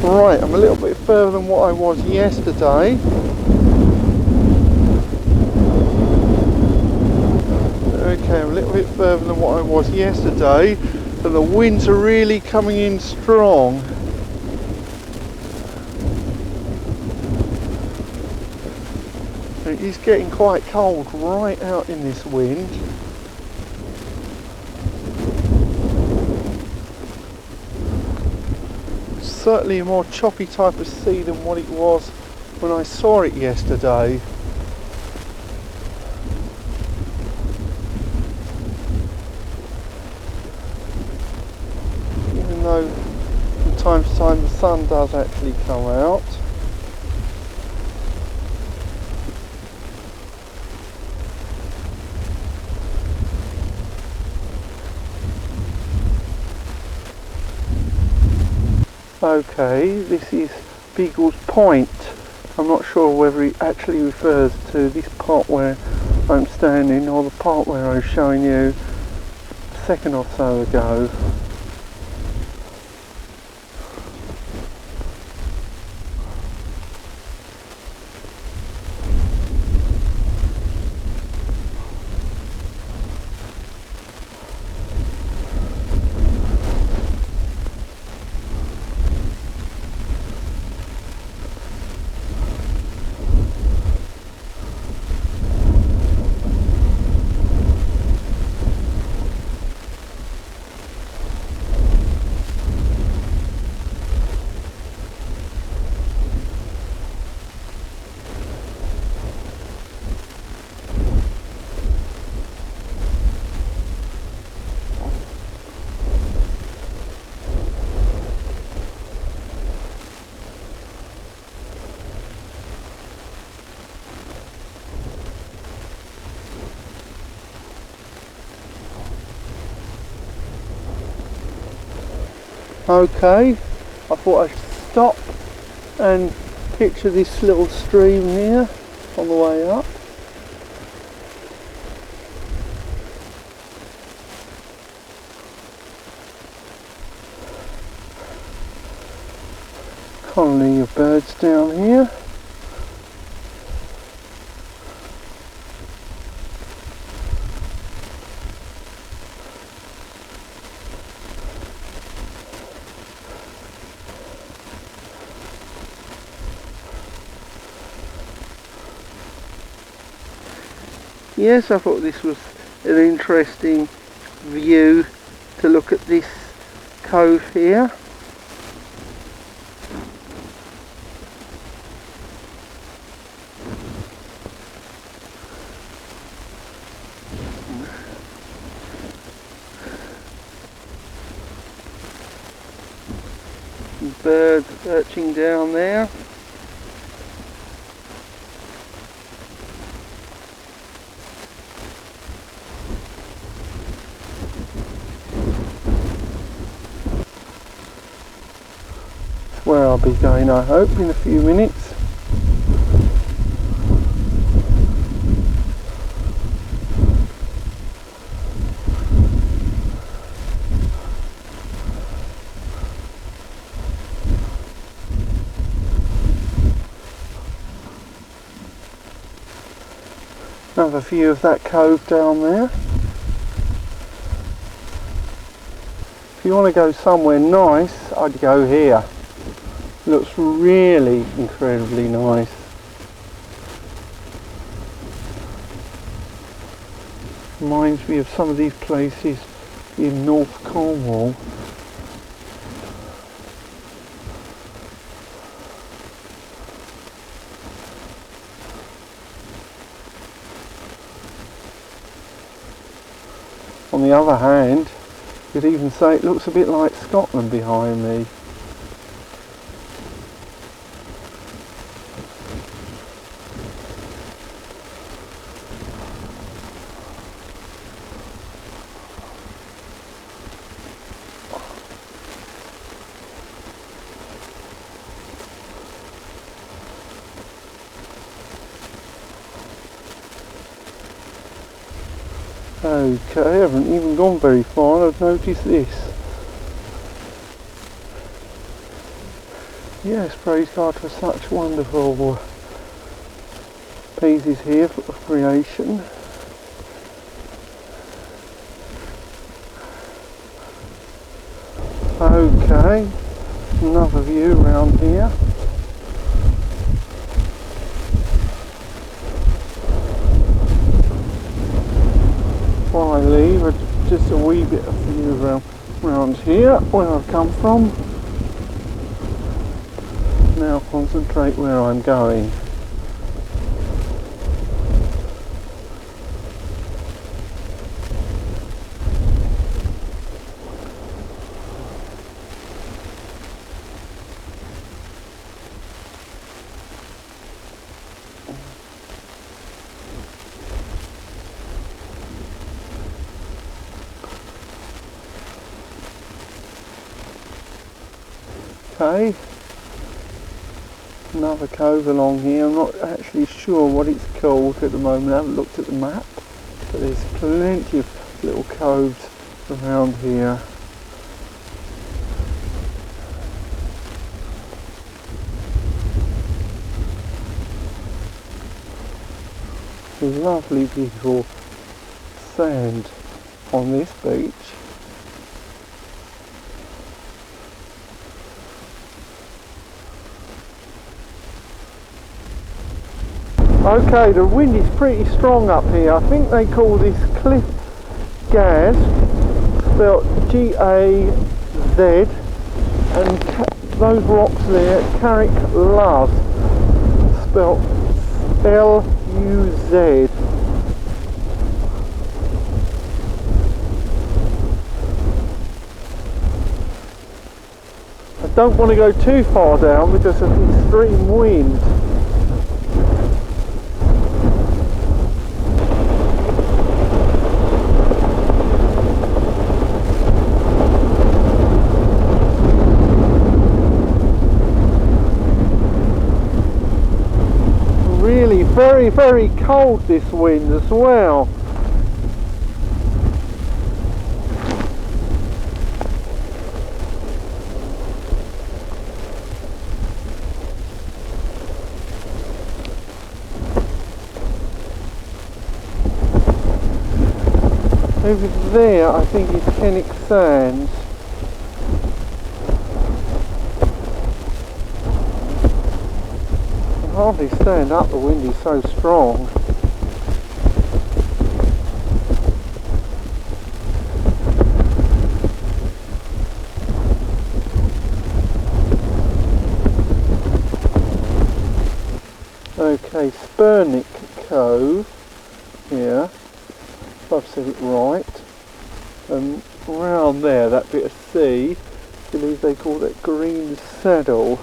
Right, I'm a little bit further than what I was yesterday. Okay, I'm a little bit further than what I was yesterday, but the winds are really coming in strong. It is getting quite cold right out in this wind. Certainly a more choppy type of sea than what it was when I saw it yesterday. Even though from time to time the sun does actually come out. Okay, this is Beagle's Point. I'm not sure whether it actually refers to this part where I'm standing or the part where I was showing you a second or so ago. Okay, I thought I'd stop and picture this little stream here on the way up. Colony of birds down here. Yes, I thought this was an interesting view to look at this cove here. Birds perching down there. Where I'll be going, I hope, in a few minutes. Another view of that cove down there. If you want to go somewhere nice, I'd go here. Looks really incredibly nice. Reminds me of some of these places in North Cornwall. On the other hand, you could even say it looks a bit like Scotland behind me. Okay, I haven't even gone very far and I've noticed this. Yes, praise God for such wonderful pieces here of creation. Okay, another view around here. Before I leave, just a wee bit of view around here where I've come from. Now concentrate where I'm going. Okay, another cove along here. I'm not actually sure what it's called at the moment. I haven't looked at the map, but there's plenty of little coves around here. Lovely, beautiful sand on this beach. Okay, the wind is pretty strong up here. I think they call this cliff gaz, spelled G-A-Z, and those rocks there, CADGEWITH, spelled L-U-Z. I don't want to go too far down because of the extreme wind. Really very, very cold, this wind as well. Over there I think is KENNACK Sands. I can hardly stand up, the wind is so strong. Okay, Spurnick Cove here, if I've said it right, and around there, that bit of sea, I believe they call it green saddle,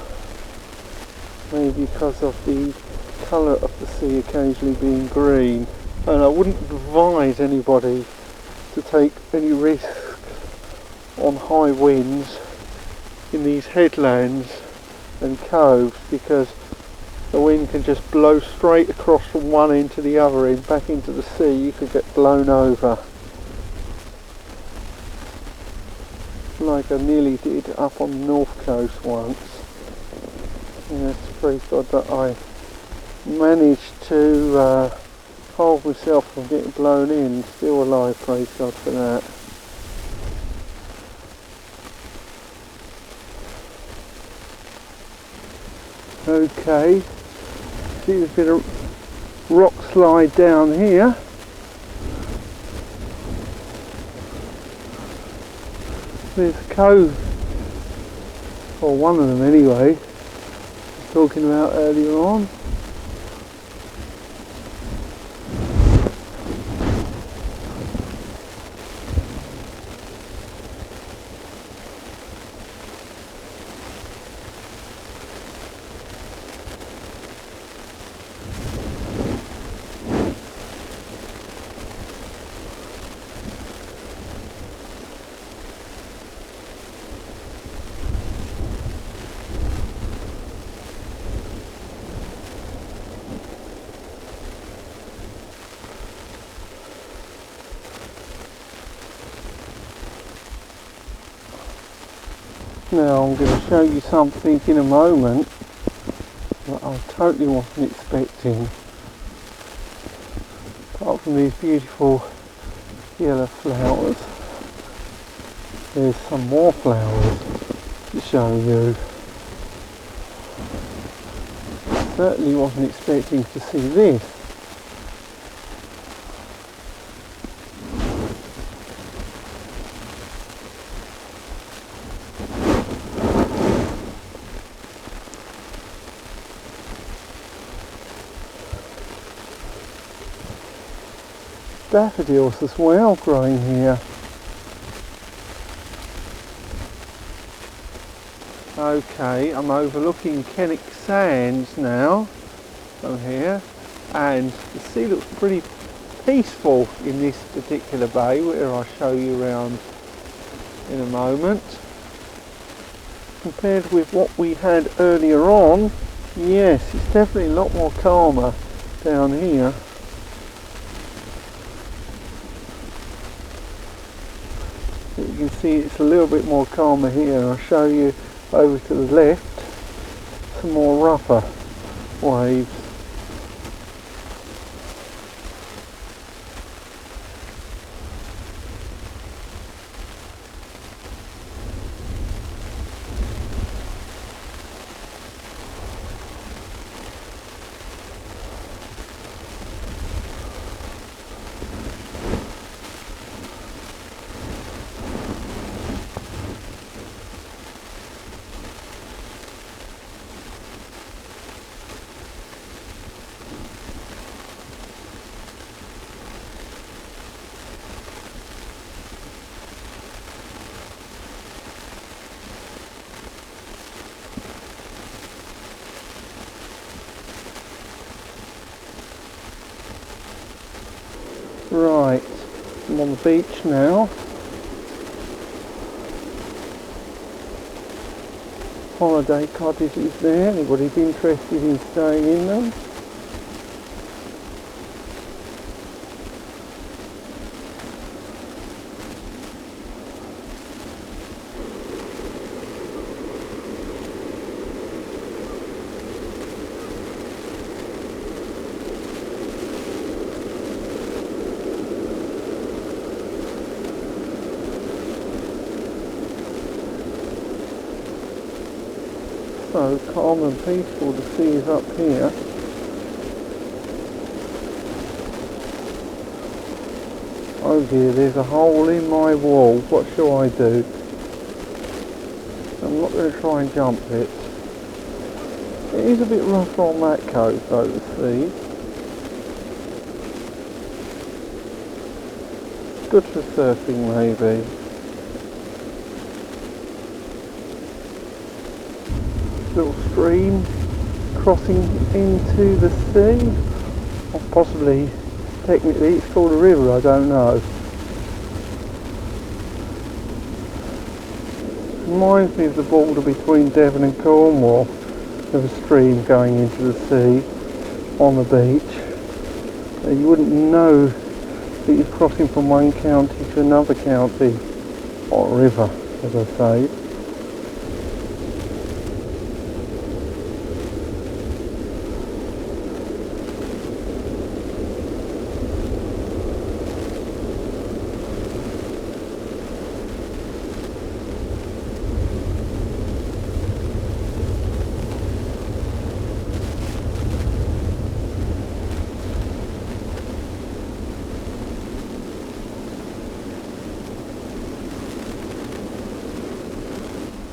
maybe because of the colour of the sea occasionally being green, and I wouldn't advise anybody to take any risk on high winds in these headlands and coves, because the wind can just blow straight across from one end to the other end, back into the sea. You could get blown over. Like I nearly did up on the north coast once. Yes, praise God that I managed to hold myself from getting blown in. Still alive, praise God for that. Okay. See, there's a bit of rock slide down here. There's a cove, or one of them anyway, I was talking about earlier on. Now I'm going to show you something in a moment that I totally wasn't expecting. Apart from these beautiful yellow flowers, there's some more flowers to show you. Certainly wasn't expecting to see this. Daffodils as well growing here. Okay, I'm overlooking KENNACK Sands now from here, and the sea looks pretty peaceful in this particular bay, where I'll show you around in a moment. Compared with what we had earlier on, yes, it's definitely a lot more calmer down here. You can see it's a little bit more calmer here. I'll show you over to the left some more rougher waves. Right, I'm on the beach now. Holiday cottages there, anybody's interested in staying in them? So calm and peaceful, the sea is up here. Oh dear, there's a hole in my wall. What shall I do? I'm not going to try and jump it. It is a bit rough on that coast though, the sea. Good for surfing maybe. Little stream crossing into the sea, or possibly, technically it's called a river, I don't know. Reminds me of the border between Devon and Cornwall. There's a stream going into the sea on the beach. You wouldn't know that you're crossing from one county to another county, or river as I say.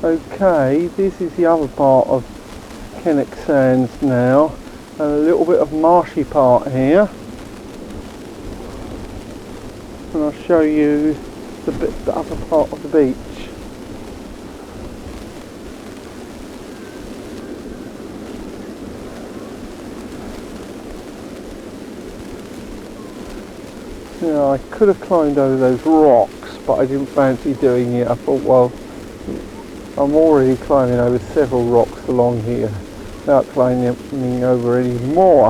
Okay, this is the other part of KENNACK Sands now, and a little bit of marshy part here, and I'll show you the other part of the beach. Now I could have climbed over those rocks, but I didn't fancy doing it. I thought, well, I'm already climbing over several rocks along here without climbing over any more.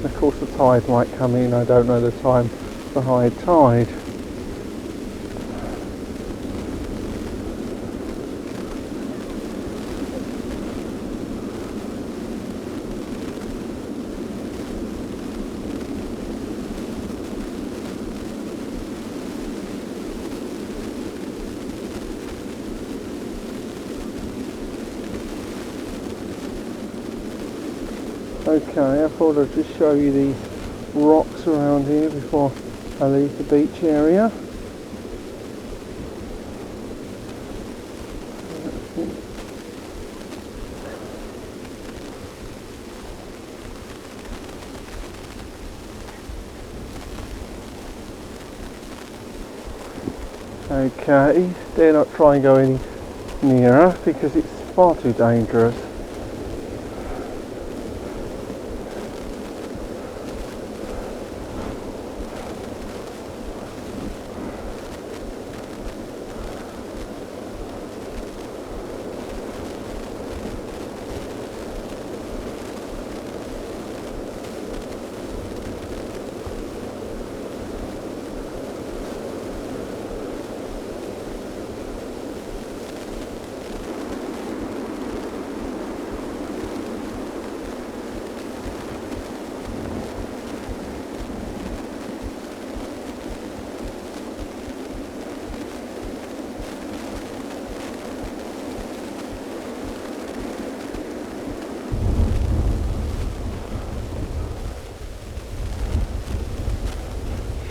Of course the tide might come in, I don't know the time for high tide. Okay, I thought I'd just show you these rocks around here before I leave the beach area. Okay, dare not try and go any nearer because it's far too dangerous.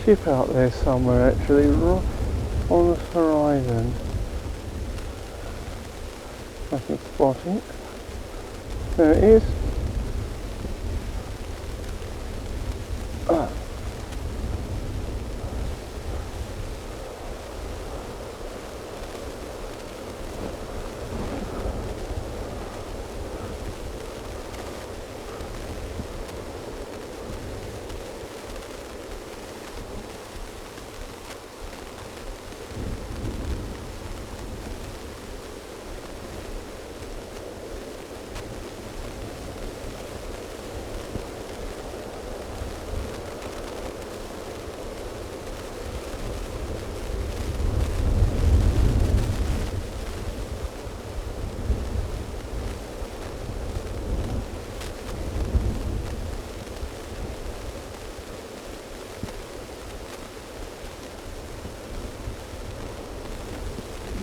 Ship out there somewhere actually, right on the horizon. I can spot it. There it is.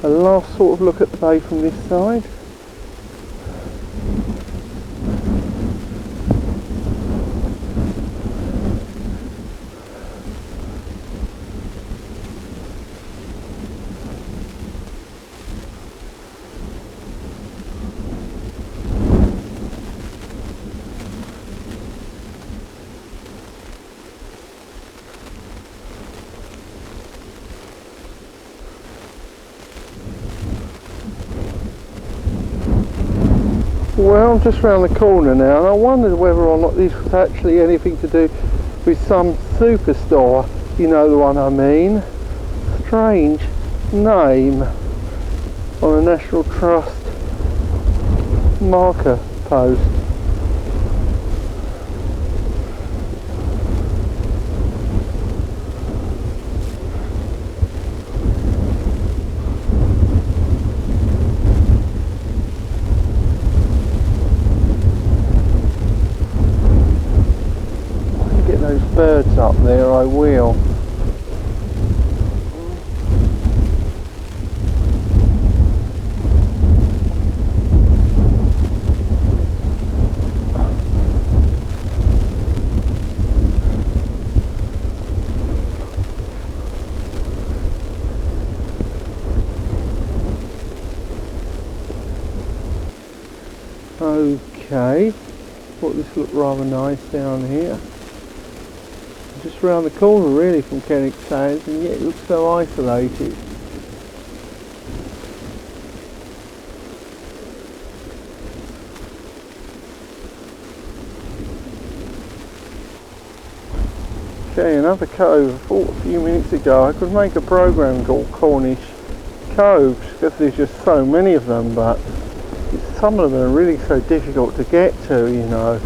A last sort of look at the bay from this side. Well, I'm just round the corner now, and I wondered whether or not this was actually anything to do with some superstore, you know the one I mean. Strange name on a National Trust marker post. Birds up there, I will. Okay, thought this looked rather nice down here. Just round the corner really from KENNACK Sands, and yet it looks so isolated. Okay, another cove. I thought a few minutes ago I could make a program called Cornish Coves because there's just so many of them, but some of them are really so difficult to get to, you know.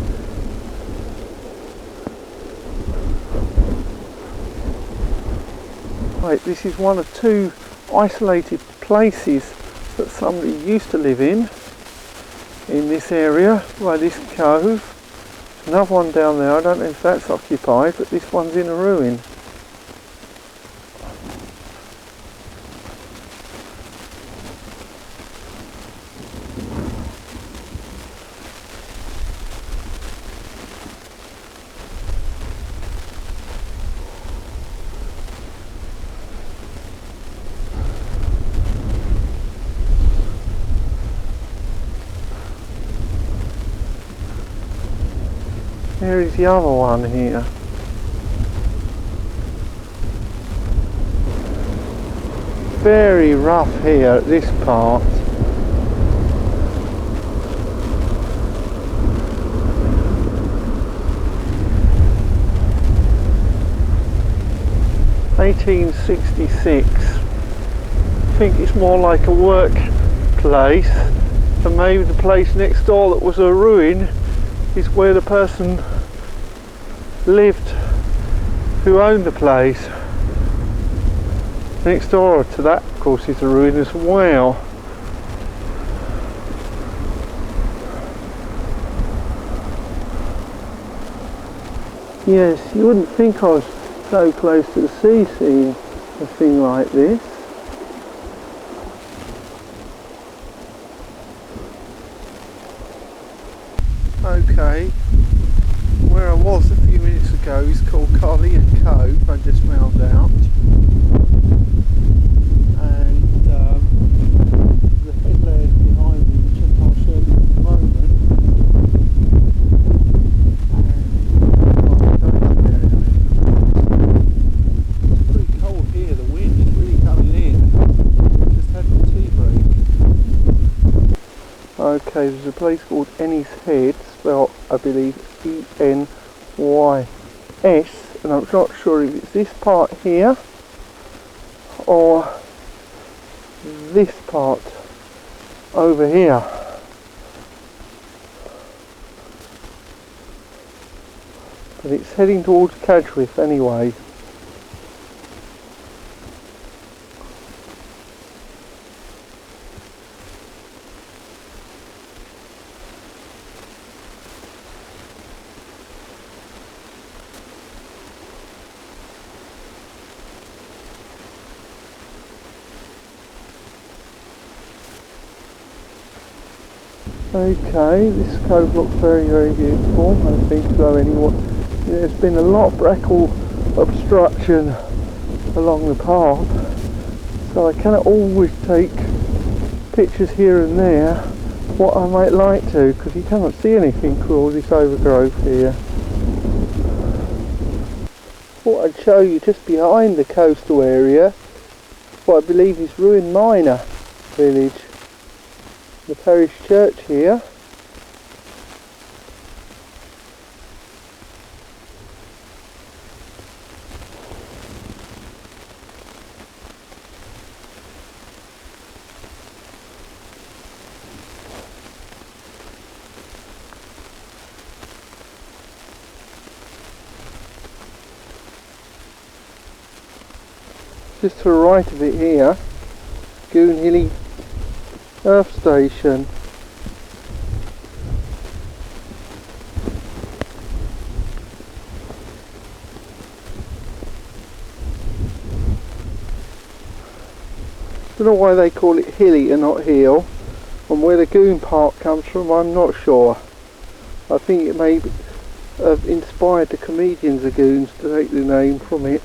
Right, this is one of two isolated places that somebody used to live in this area by this cove. Another one down there, I don't know if that's occupied, but this one's in a ruin. Here is the other one here. Very rough here at this part. (1866). I think it's more like a workplace, and maybe the place next door that was a ruin is where the person lived who owned the place. Next door to that, of course, is a ruin as well. Yes, you wouldn't think I was so close to the sea seeing a thing like this. Okay, where I was a few minutes ago is called COVE, I just found out. And the headland behind me, which I'll show you in a moment. And going up there in a minute. It's pretty cold here, the wind is really coming in. Just had the tea break. Okay, there's a place called Ennis Head, spelled I believe ENYS, and I'm not sure if it's this part here or this part over here. But it's heading towards CADGEWITH anyway. Okay, this cove looks very, very beautiful. I don't think so anymore. There's been a lot of brackle obstruction along the path, so I cannot always take pictures here and there what I might like to, because you cannot see anything through all this overgrowth here. Thought I'd show you just behind the coastal area what I believe is ruined miner village. The parish church here. Just to the right of it here, Goonhilly Earth Station. Don't know why they call it hilly and not hill, and where the Goon Park comes from I'm not sure. I think it may have inspired the comedians of Goons to take the name from it.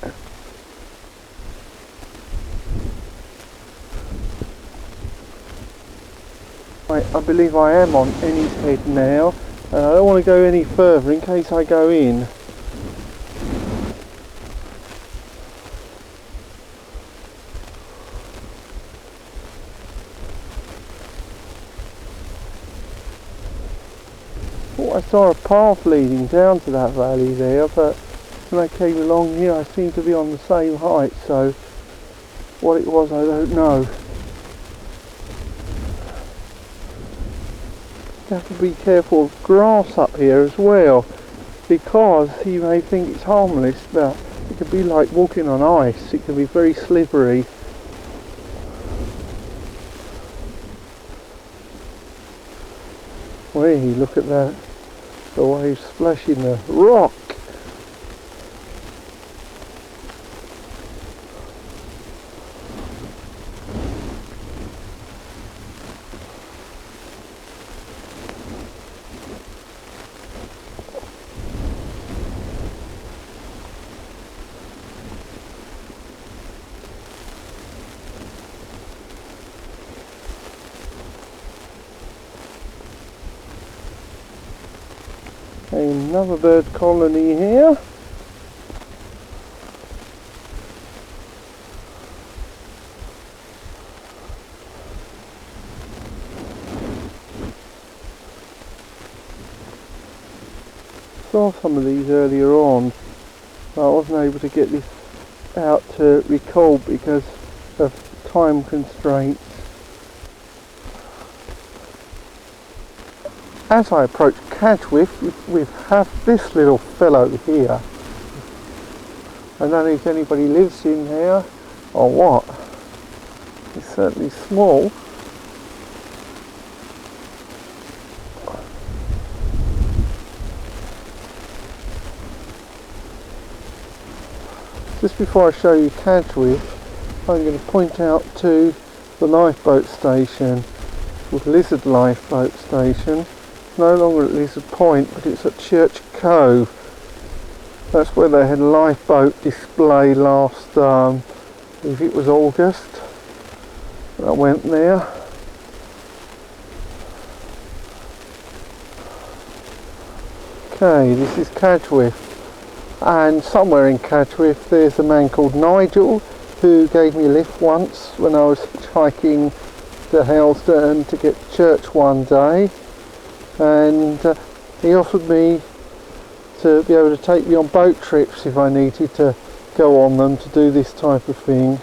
I believe I am on Ennis Head now, and I don't want to go any further in case I go in. I saw a path leading down to that valley there, but when I came along here I seemed to be on the same height, so what it was I don't know. You have to be careful of grass up here as well, because you may think it's harmless, but it can be like walking on ice. It can be very slippery. Wait, look at that, the waves splashing the rock. Another bird colony here. Saw some of these earlier on, but I wasn't able to get this out to record because of time constraints. As I approach CADGEWITH, we have this little fellow here. I don't know if anybody lives in here or what. It's certainly small. Just before I show you CADGEWITH, I'm going to point out to the lifeboat station, called Lizard Lifeboat Station. It's no longer at Lizard Point, but it's at Church Cove. That's where they had a lifeboat display last, if it was August. I went there. Okay, this is CADGEWITH. And somewhere in CADGEWITH there's a man called Nigel who gave me a lift once when I was hitchhiking to Halesden to get to church one day, and he offered me to be able to take me on boat trips if I needed to go on them to do this type of thing.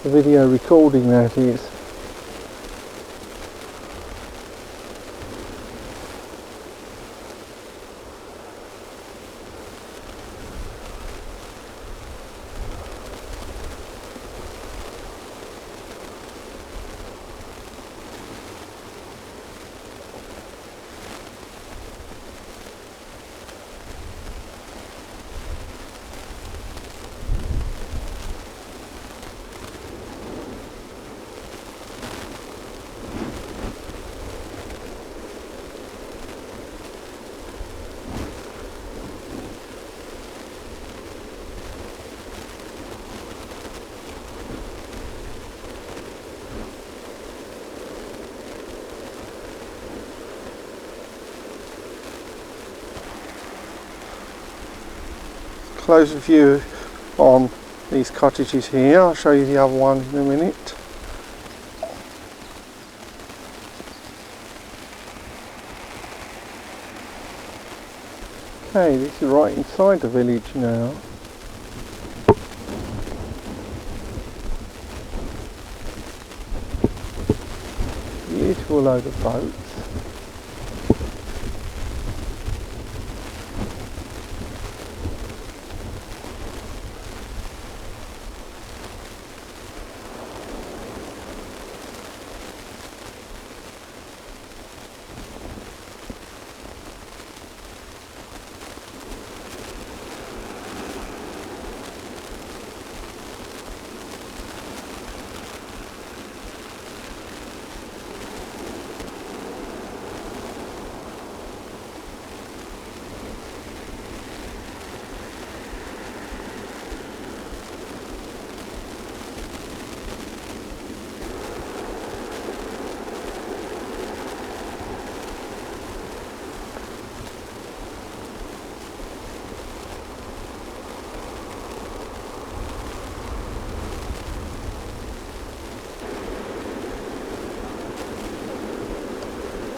The video recording, that is. Closer view on these cottages here. I'll show you the other one in a minute. Okay, this is right inside the village now. Beautiful load of boats.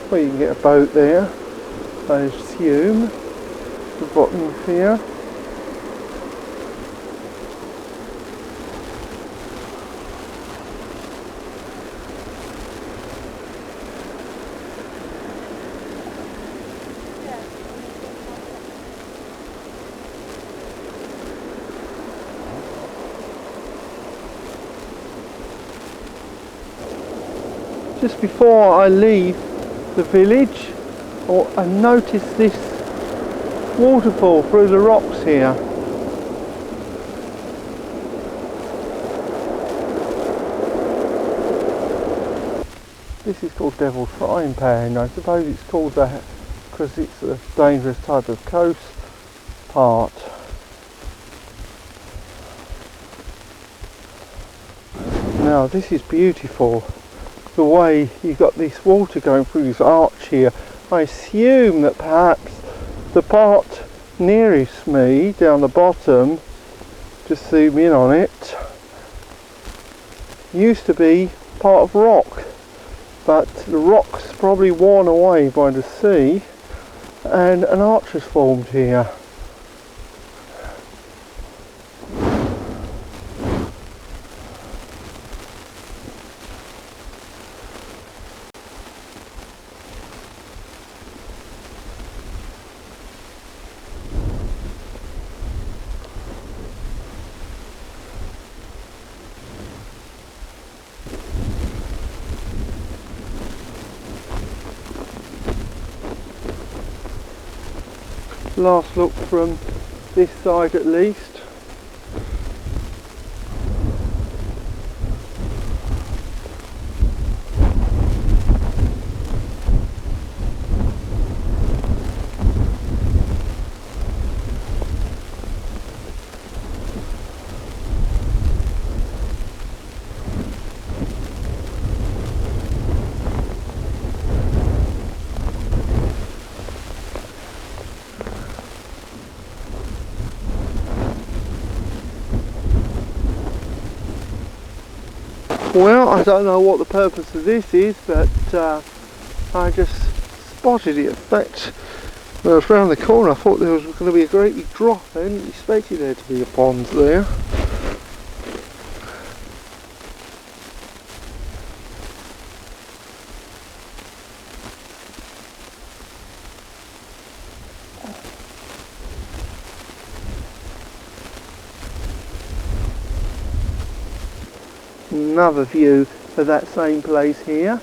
Well, you can get a boat there, I assume, the bottom here. Just before I leave the village, I noticed this waterfall through the rocks here. This is called Devil's Frying Pan. I suppose it's called that because it's a dangerous type of coast part. Now this is beautiful. the way you've got this water going through this arch here. I assume that perhaps the part nearest me down the bottom, just zoom in on it, used to be part of rock, but the rock's probably worn away by the sea and an arch has formed here. Last look from this side at least. Well, I don't know what the purpose of this is, but I just spotted it. In fact, when I was round the corner I thought there was going to be a great big drop. I didn't expect there to be a pond there. Another view of that same place here.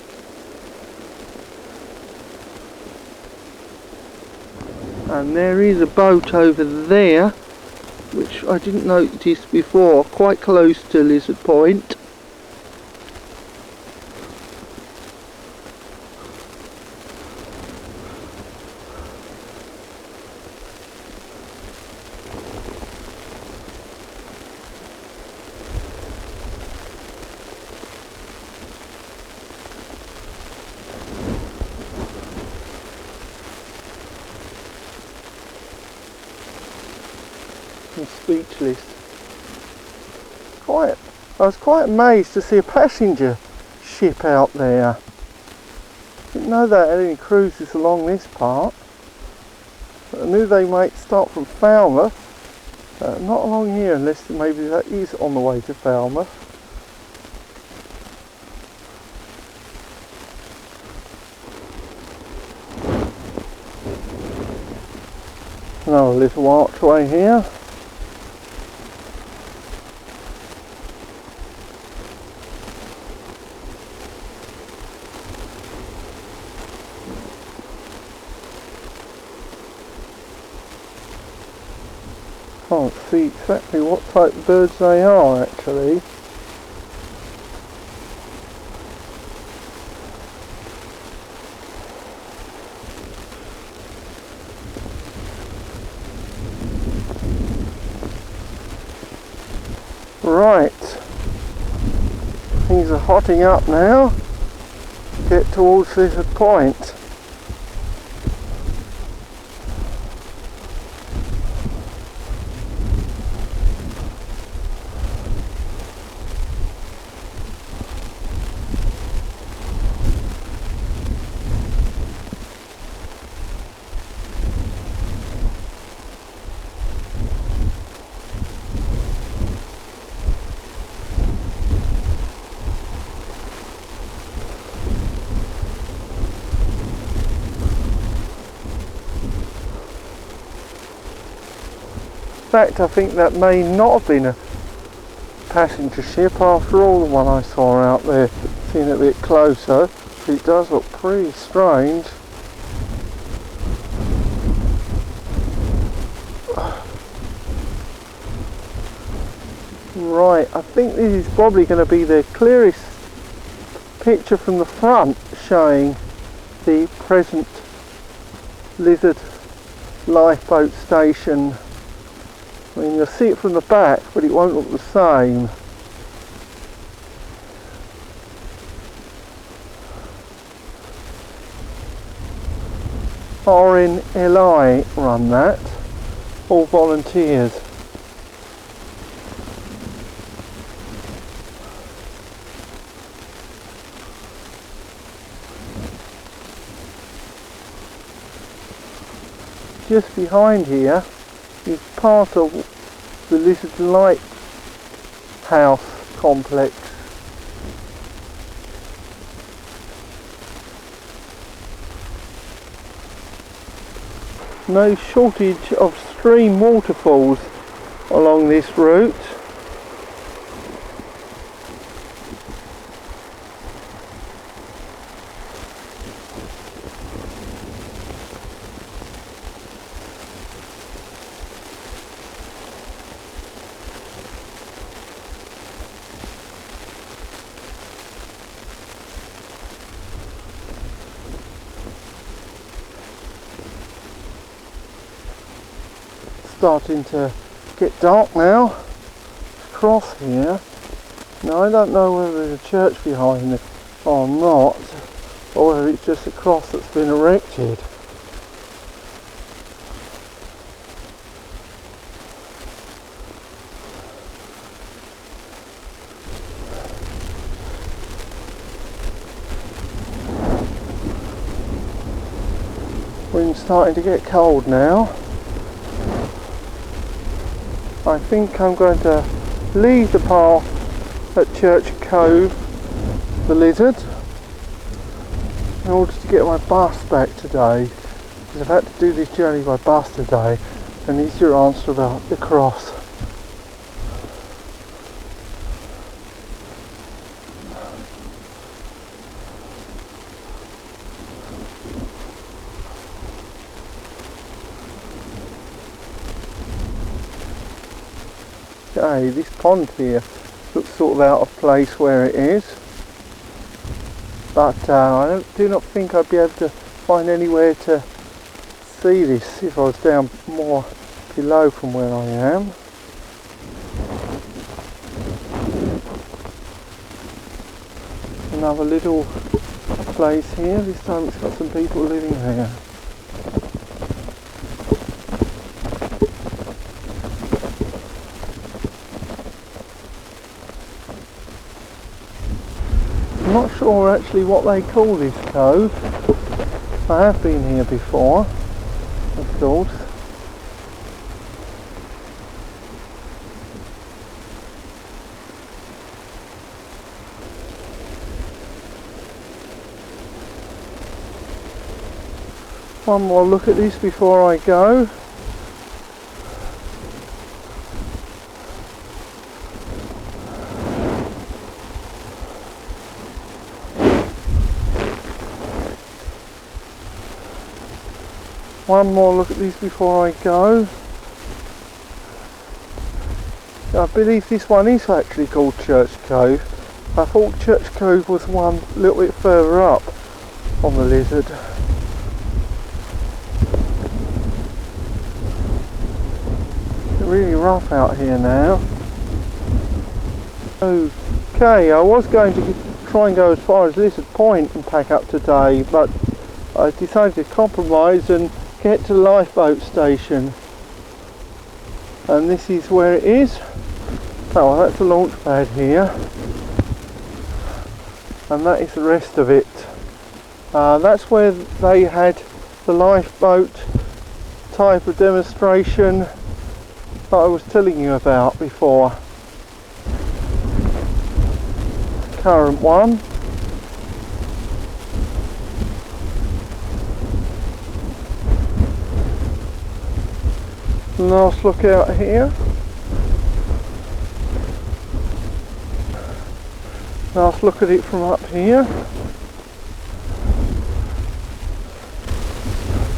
And there is a boat over there, which I didn't notice before, quite close to Lizard Point. I'm speechless. I was quite amazed to see a passenger ship out there. Didn't know they had any cruises along this part. But I knew they might start from Falmouth. Not along here, unless maybe that is on the way to Falmouth. Another little archway here. Can't see exactly what type of birds they are actually. Right, things are hotting up now. Get towards Lizard Point. In fact, I think that may not have been a passenger ship after all, the one I saw out there. Seeing it a bit closer, it does look pretty strange. Right, I think this is probably going to be the clearest picture from the front showing the present Lizard Lifeboat station. I mean, you'll see it from the back, but it won't look the same. RNLI run that, all volunteers. Just behind here is part of the Lizard Lighthouse complex. No shortage of stream waterfalls along this route. Starting to get dark now. Across here. Now I don't know whether there's a church behind it or not, or whether it's just a cross that's been erected. Wind's starting to get cold now. I think I'm going to leave the path at Church Cove, the Lizard, in order to get my bus back today, because I've had to do this journey by bus today and need your answer about the cross. Okay, this pond here looks sort of out of place where it is, but I do not think I'd be able to find anywhere to see this if I was down more below from where I am. Another little place here, this time it's got some people living there. I'm not sure actually what they call this cove. I have been here before, of course. One more look at this before I go. One more look at these before I go. I believe this one is actually called Church Cove. I thought Church Cove was one a little bit further up on the Lizard. It's really rough out here now. Okay, I was going to try and go as far as Lizard Point and pack up today, but I decided to compromise and get to the lifeboat station, and this is where it is. Oh, that's the launch pad here, and that is the rest of it. That's where they had the lifeboat type of demonstration that I was telling you about before. Current one. Last look out here. Last look at it from up here.